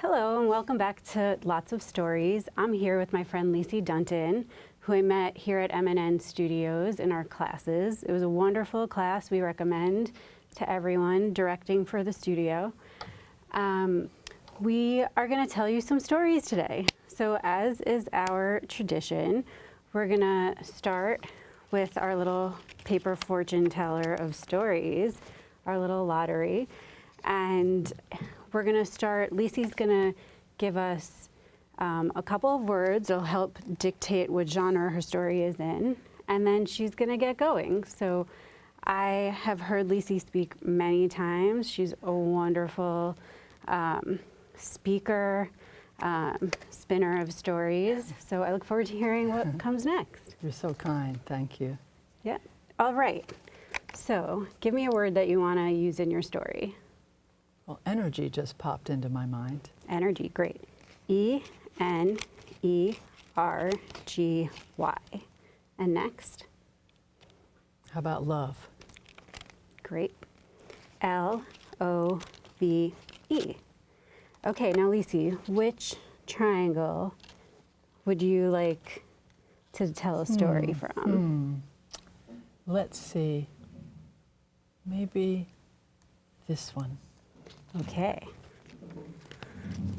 Hello and welcome back to Lots of Stories. I'm here with my friend Lese Dunton, who I met here at MNN Studios in our classes. It was a wonderful class we recommend to everyone directing for the studio. We are going to tell you some stories today. So as is our tradition, we're going to start with our little paper fortune teller of stories, our little lottery. And we're going to start, Lese's going to give us a couple of words. It'll help dictate what genre her story is in. And then she's going to get going. So I have heard Lese speak many times. She's a wonderful speaker, spinner of stories. So I look forward to hearing what comes next. You're so kind. Thank you. Yeah. All right. So give me a word that you want to use in your story. Well, energy just popped into my mind. Energy, great. E-N-E-R-G-Y. And next? How about love? Great. L-O-V-E. Okay, now Lese, which triangle would you like to tell a story from? Let's see. Maybe this one. Okay.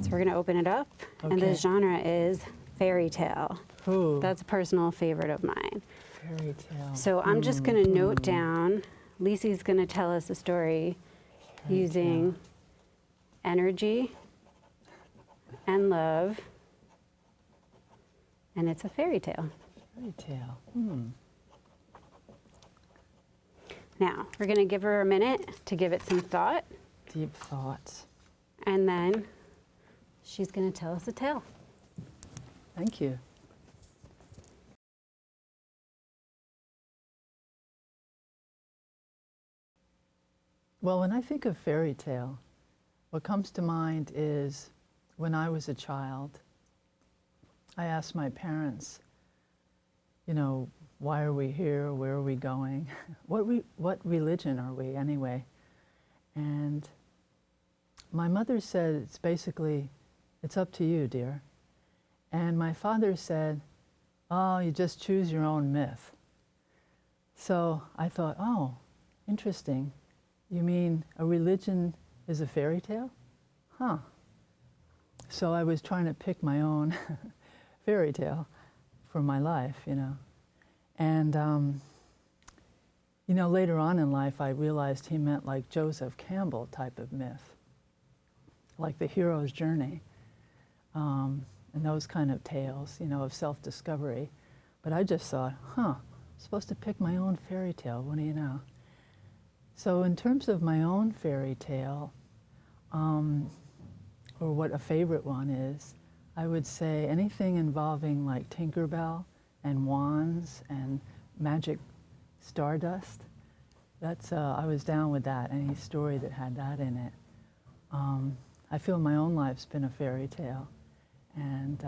So we're going to open it up, and the Okay. genre is fairy tale. Ooh, That's a personal favorite of mine. fairy tale. So I'm just going to note down, Lese's going to tell us a story Fairy using tale. energy and love, and it's a fairy tale. Fairy tale. Now, we're going to give her a minute to give it some thought, Deep thoughts. and then she's going to tell us a tale. Thank you. Well, when I think of fairy tale, what comes to mind is when I was a child, I asked my parents, you know, why are we here? Where are we going? What religion are we anyway? And my mother said, it's basically, it's up to you, dear. And my father said, oh, you just choose your own myth. So I thought, oh, interesting. You mean a religion is a fairy tale? Huh. So I was trying to pick my own fairy tale for my life, you know. And, you know, later on in life, I realized he meant like Joseph Campbell type of myth, like the hero's journey, and those kind of tales, you know, of self-discovery. But I just thought, huh, I'm supposed to pick my own fairy tale, what do you know? So in terms of my own fairy tale, or what a favorite one is, I would say anything involving like Tinkerbell and wands and magic stardust. That's, I was down with that, any story that had that in it. I feel my own life's been a fairy tale. And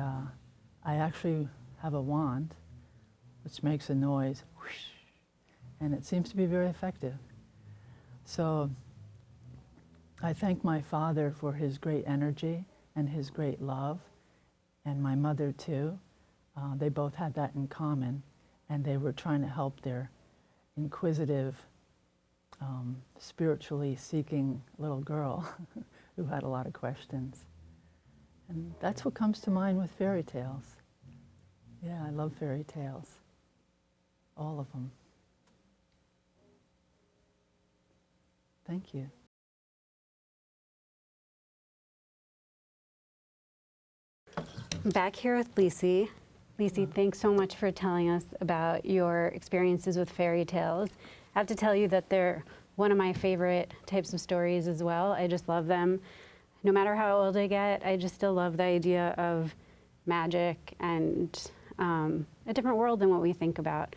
I actually have a wand, which makes a noise, whoosh, and it seems to be very effective. So I thank my father for his great energy and his great love, and my mother too. They both had that in common, and they were trying to help their inquisitive, spiritually seeking little girl who had a lot of questions. And that's what comes to mind with fairy tales. Yeah, I love fairy tales. All of them. Thank you. I'm back here with Lese. Lese, thanks so much for telling us about your experiences with fairy tales. I have to tell you that they're one of my favorite types of stories as well. I just love them. No matter how old I get, I just still love the idea of magic and a different world than what we think about.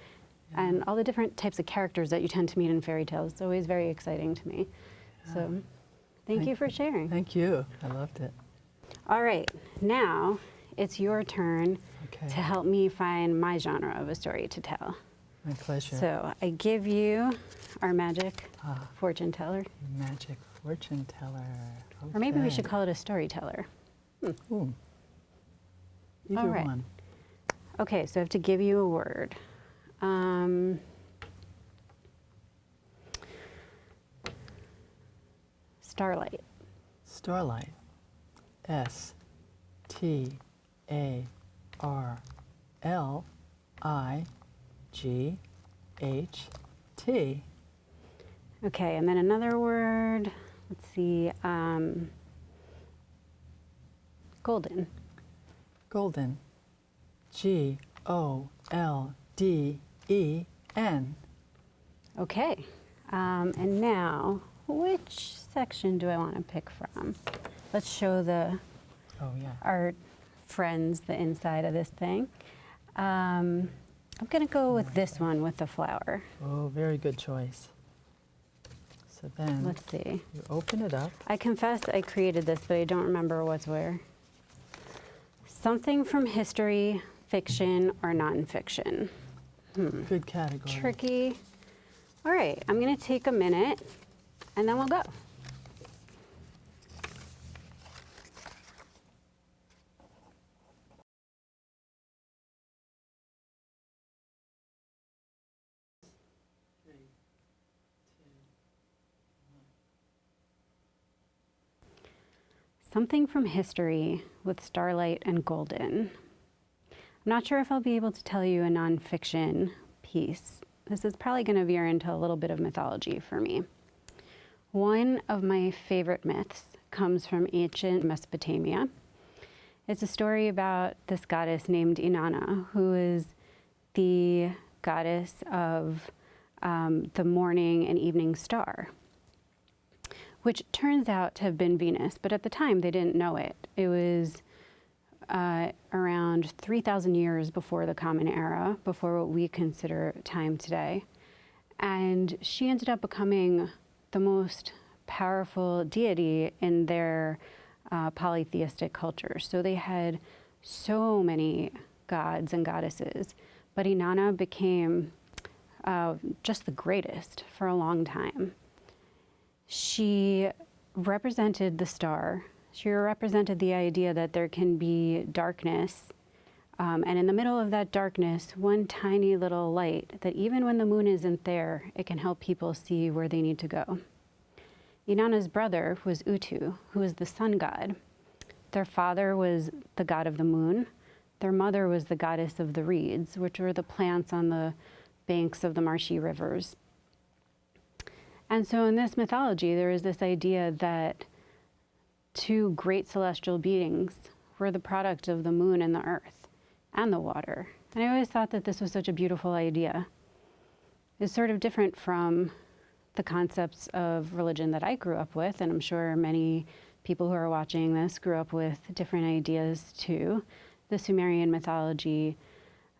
Yeah. And all the different types of characters that you tend to meet in fairy tales. It's always very exciting to me. Yeah. So thank you for sharing. Thank you. I loved it. All right, now it's your turn to help me find my genre of a story to tell. My pleasure. So I give you our magic fortune teller. Magic fortune teller. Okay. Or maybe we should call it a storyteller. Ooh. Either All right. one. Okay, so I have to give you a word. Starlight. Starlight. S-T-A-R-L-I-G-H-T. Okay, and then another word. Let's see. Golden. Golden. G-O-L-D-E-N. Okay. And now, which section do I want to pick from? Let's show Oh, yeah. our friends the inside of this thing. I'm going to go with this one with the flower. Oh, very good choice. So then Let's see. you open it up. I confess I created this, but I don't remember what's where. Something from history, fiction, or nonfiction. Good category. Tricky. All right, I'm going to take a minute, and then we'll go. Something from history with starlight and golden. I'm not sure if I'll be able to tell you a nonfiction piece. This is probably going to veer into a little bit of mythology for me. One of my favorite myths comes from ancient Mesopotamia. It's a story about this goddess named Inanna, who is the goddess of the morning and evening star, which turns out to have been Venus, but at the time they didn't know it. It was around 3,000 years before the Common Era, before what we consider time today. And she ended up becoming the most powerful deity in their polytheistic culture. So they had so many gods and goddesses, but Inanna became just the greatest for a long time. She represented the star. She represented the idea that there can be darkness, and in the middle of that darkness, one tiny little light that even when the moon isn't there, it can help people see where they need to go. Inanna's brother was Utu, who was the sun god. Their father was the god of the moon. Their mother was the goddess of the reeds, which were the plants on the banks of the marshy rivers. And so in this mythology, there is this idea that two great celestial beings were the product of the moon and the earth and the water. And I always thought that this was such a beautiful idea. It's sort of different from the concepts of religion that I grew up with, and I'm sure many people who are watching this grew up with different ideas too. The Sumerian mythology,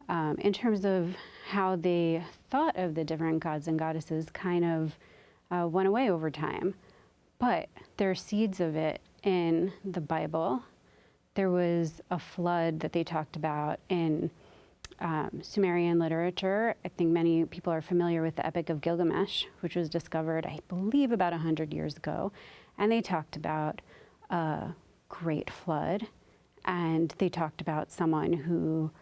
in terms of how they thought of the different gods and goddesses, kind of went away over time. But there are seeds of it in the Bible. There was a flood that they talked about in Sumerian literature. I think many people are familiar with the Epic of Gilgamesh, which was discovered, I believe, about 100 years ago. And they talked about a great flood. And they talked about someone who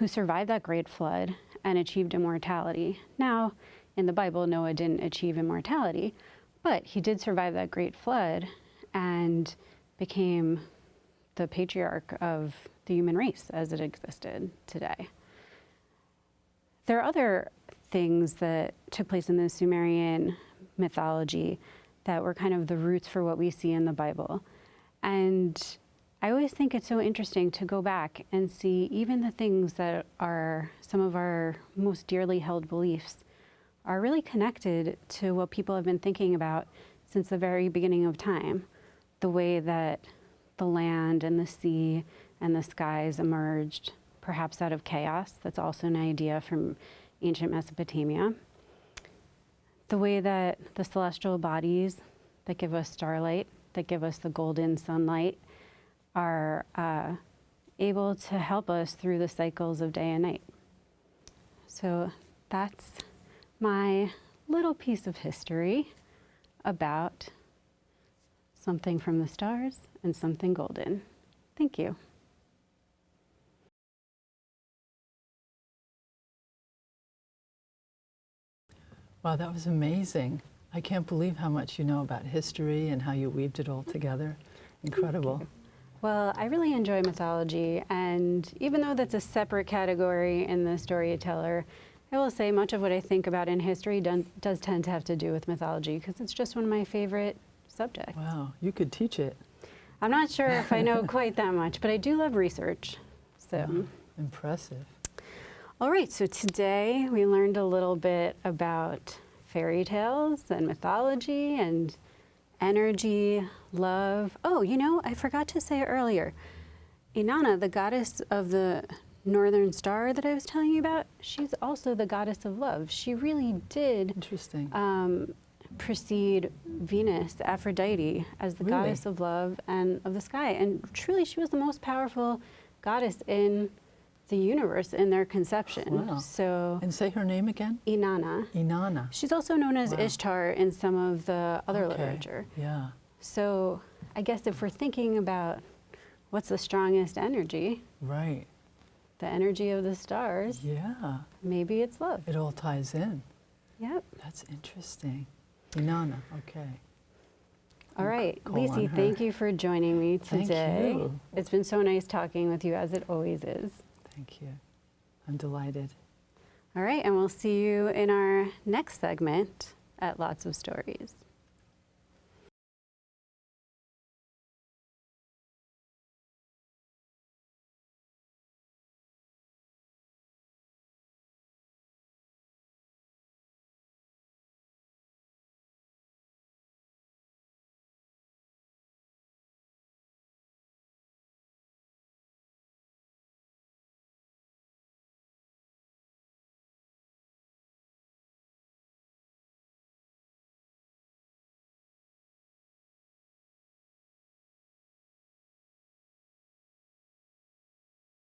survived that great flood and achieved immortality. Now, in the Bible, Noah didn't achieve immortality, but he did survive that great flood and became the patriarch of the human race as it existed today. There are other things that took place in the Sumerian mythology that were kind of the roots for what we see in the Bible. And I always think it's so interesting to go back and see even the things that are some of our most dearly held beliefs are really connected to what people have been thinking about since the very beginning of time. The way that the land and the sea and the skies emerged, perhaps out of chaos. That's also an idea from ancient Mesopotamia. The way that the celestial bodies that give us starlight, that give us the golden sunlight, are able to help us through the cycles of day and night. So that's my little piece of history about something from the stars, and something golden. Thank you. Wow, that was amazing. I can't believe how much you know about history and how you weaved it all together. Incredible. Well, I really enjoy mythology, and even though that's a separate category in the Storyteller, I will say much of what I think about in history does tend to have to do with mythology, because it's just one of my favorite subjects. Wow, you could teach it. I'm not sure if I know quite that much, but I do love research. So, Wow, impressive. all right, so today we learned a little bit about fairy tales and mythology and energy, love. Oh, you know, I forgot to say earlier, Inanna, the goddess of the northern star that I was telling you about, she's also the goddess of love. She really did Interesting. precede Venus, Aphrodite, as the Really? goddess of love and of the sky. And truly, she was the most powerful goddess in the universe in their conception. Wow. So, And say her name again? Inanna. Inanna. She's also known as Wow. Ishtar in some of the other Okay. literature. Yeah. So I guess if we're thinking about what's the strongest energy, Right. the energy of the stars, Yeah. maybe it's love. It all ties in. Yep. That's interesting. Inanna. Okay. All right, call on Lese, her. thank you for joining me Thank today. you. It's been so nice talking with you, as it always is. Thank you. I'm delighted. All right, and we'll see you in our next segment at Lots of Stories.